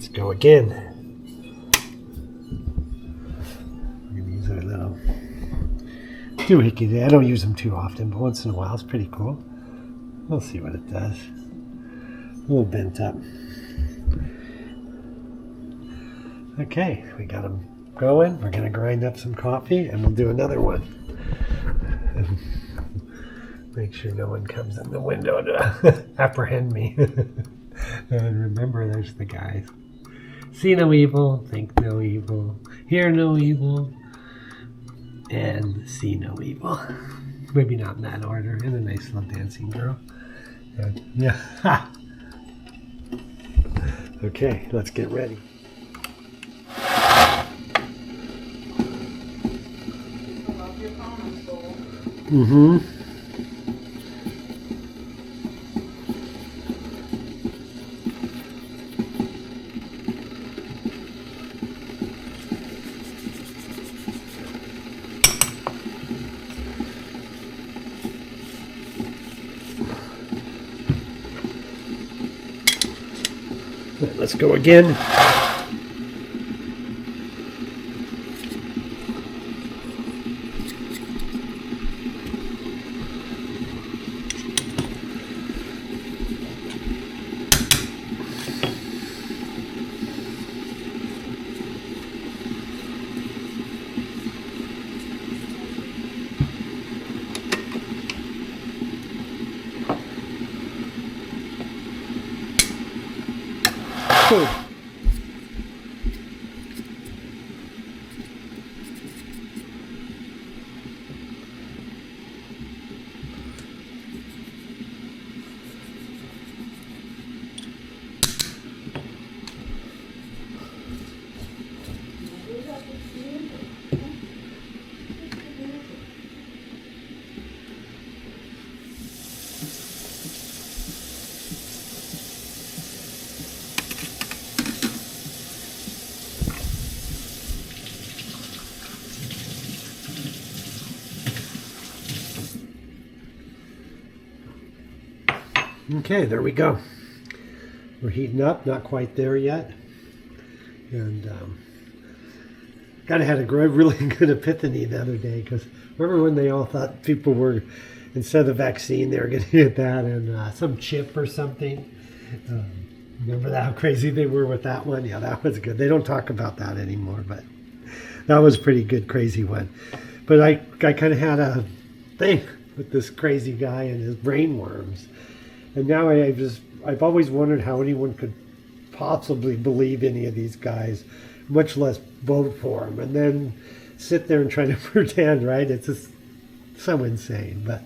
Let's go again. We're gonna use our little doohickey there. I don't use them too often, but once in a while it's pretty cool. We'll see what it does. A little bent up. Okay, we got them going. We're gonna grind up some coffee and we'll do another one. Make sure no one comes in the window to apprehend me. And remember, there's the guys. See no evil, think no evil, hear no evil, and see no evil. Maybe not in that order. And a nice little dancing girl. And, yeah. Okay, let's get ready. Mm-hmm. Let's go again. Cool. Okay, there we go. We're heating up, not quite there yet. And kind of had a really good epiphany the other day, because remember when they all thought people were, instead of the vaccine, they were going to get that and some chip or something. Remember that, how crazy they were with that one? Yeah, that was good. They don't talk about that anymore, but that was a pretty good, crazy one. But I kind of had a thing with this crazy guy and his brain worms. And now I've always wondered how anyone could possibly believe any of these guys, much less vote for them, and then sit there and try to pretend, right? It's just so insane. But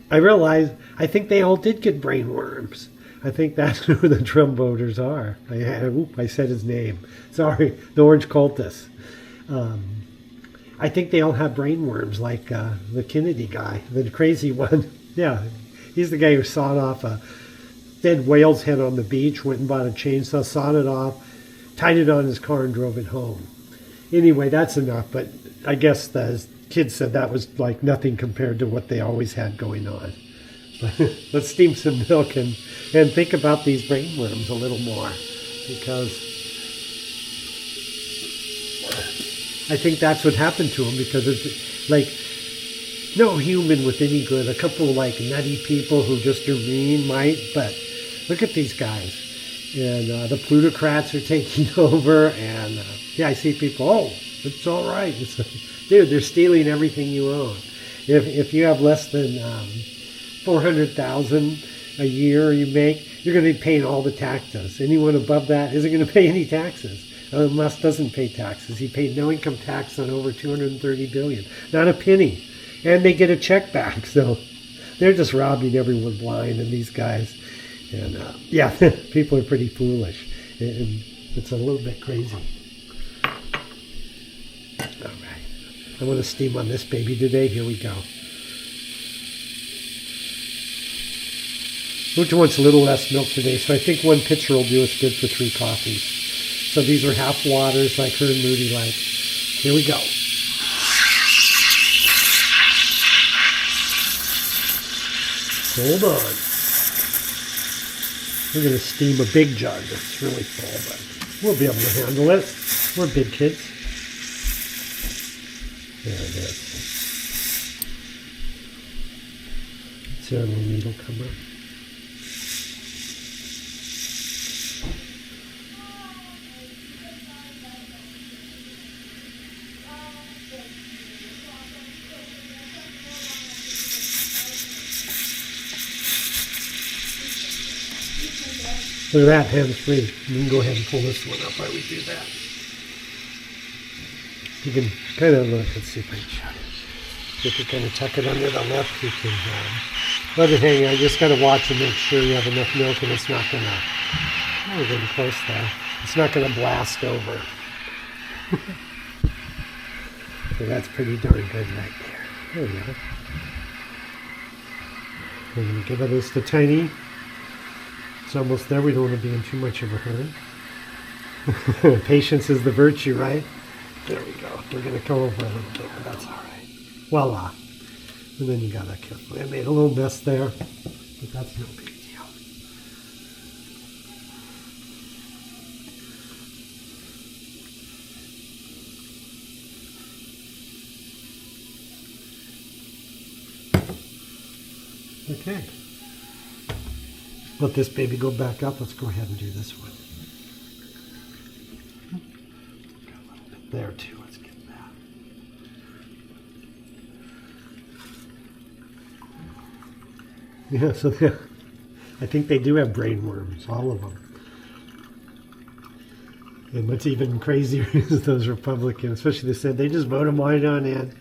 I realized, I think they all did get brain worms. I think that's who the Trump voters are. I said his name. Sorry, the Orange Cultists. I think they all have brain worms, like the Kennedy guy, the crazy one. Yeah. He's the guy who sawed off a dead whale's head on the beach, went and bought a chainsaw, sawed it off, tied it on his car, and drove it home. Anyway, that's enough, but I guess the kids said that was like nothing compared to what they always had going on. Let's steam some milk and think about these brain worms a little more, because I think that's what happened to them, because it's like, no human with any good. A couple of like nutty people who just are mean might, but look at these guys. And the plutocrats are taking over. And yeah, I see people, oh, it's all right. It's, dude, they're stealing everything you own. If you have less than $400,000 a year you make, you're going to be paying all the taxes. Anyone above that isn't going to pay any taxes. Elon Musk doesn't pay taxes. He paid no income tax on over $230 billion. Not a penny. And they get a check back, so they're just robbing everyone blind, and these guys. And yeah, people are pretty foolish. And it's a little bit crazy. All right. I want to steam on this baby today. Here we go. Which wants a little less milk today, so I think one pitcher will do us good for 3 coffees. So these are half waters like her and Moody like. Here we go. Hold on. We're going to steam a big jug. It's really full, but we'll be able to handle it. We're big kids. There it is. See our little needle come up. Look at that, hands-free. You can go ahead and pull this one up while we do that. You can kind of look, let's see if I can show you. If you kind of tuck it under the lip, you can let it hang out. You just got to watch and make sure you have enough milk and it's not going to, oh, we're getting close there. It's not going to blast over. So that's pretty darn good right there. There we go. We're going to give it just a tiny. It's almost there. We don't want to be in too much of a hurry. Patience is the virtue, right? There we go. We're going to go over a little bit, but that's all right. Voila. And then you got to carefully. I made a little mess there, but that's no big deal. Okay. Let this baby go back up. Let's go ahead and do this one. Got a little bit there too. Let's get that. Yeah, so I think they do have brain worms, all of them. And what's even crazier is those Republicans, especially they said they just vote them right on in.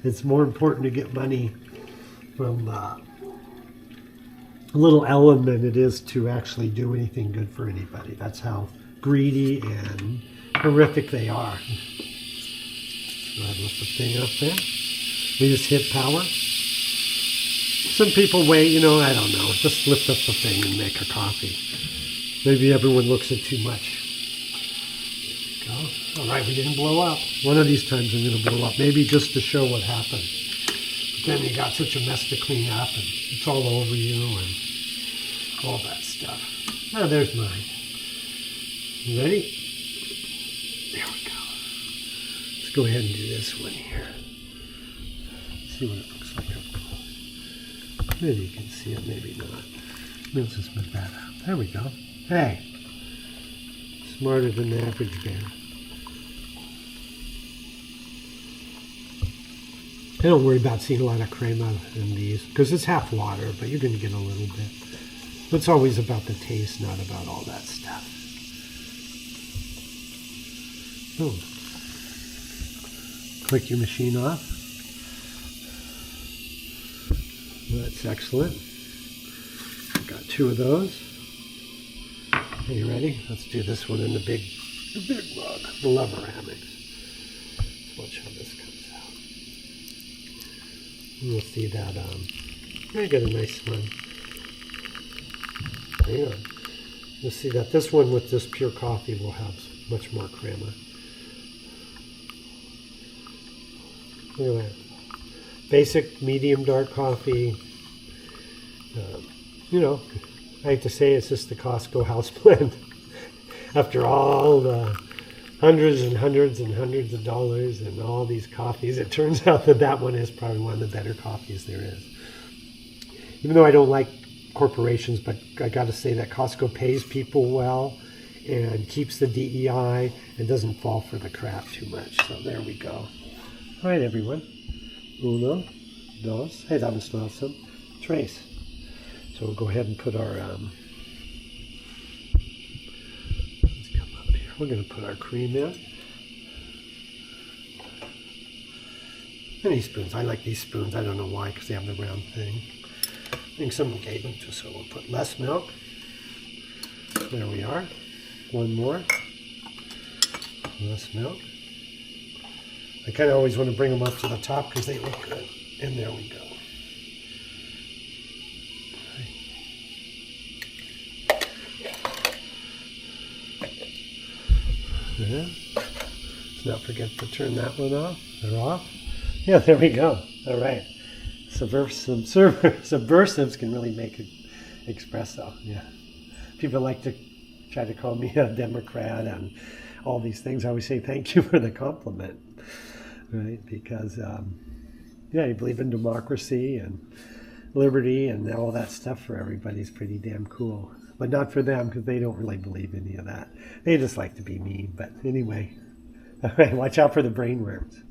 It's more important to get money from little Ellen than it is to actually do anything good for anybody. That's how greedy and horrific they are. Go ahead and lift the thing up there. We just hit power. Some people wait, you know, I don't know. Just lift up the thing and make a coffee. Maybe everyone looks at too much. There we go. All right, we didn't blow up. One of these times I'm going to blow up. Maybe just to show what happened. Then you got such a mess to clean up and it's all over you and all that stuff. Oh, there's mine. You ready? There we go. Let's go ahead and do this one here. See what it looks like up close. Maybe you can see it, maybe not. Let's just move that out. There we go. Hey! Smarter than the average bear. I don't worry about seeing a lot of crema in these because it's half water, but you're going to get a little bit. It's always about the taste, not about all that stuff. Oh. Click your machine off. That's excellent. Got two of those. Are you ready? Let's do this one in the big mug, the lever hammocks. Let's watch how this comes out. You'll see that, I got a nice one. Hang on. You'll see that this one with this pure coffee will have much more crema. Look at that. Basic, medium, dark coffee. You know, I hate to say it's just the Costco house blend. After all the hundreds and hundreds and hundreds of dollars and all these coffees, it turns out that that one is probably one of the better coffees there is. Even though I don't like corporations, but I got to say that Costco pays people well and keeps the DEI and doesn't fall for the crap too much. So there we go. All right, everyone. Uno, dos. Hey, that was awesome. Tres. So we'll go ahead and put our, let's come up here. We're going to put our cream in. Any spoons. I like these spoons. I don't know why, because they have the round thing. I think someone gave them to, so we'll put less milk. There we are. One more. Less milk. I kind of always want to bring them up to the top because they look good. And there we go. Yeah. Let's not forget to turn that one off. They're off. Yeah, there we go. All right. Subversives can really make an espresso. Yeah. people like to try to call me a Democrat and all these things. I always say thank you for the compliment, right? Because, yeah, you believe in democracy and liberty and all that stuff for everybody's pretty damn cool. But not for them, because they don't really believe any of that. They just like to be mean. But anyway, all right, watch out for the brain worms.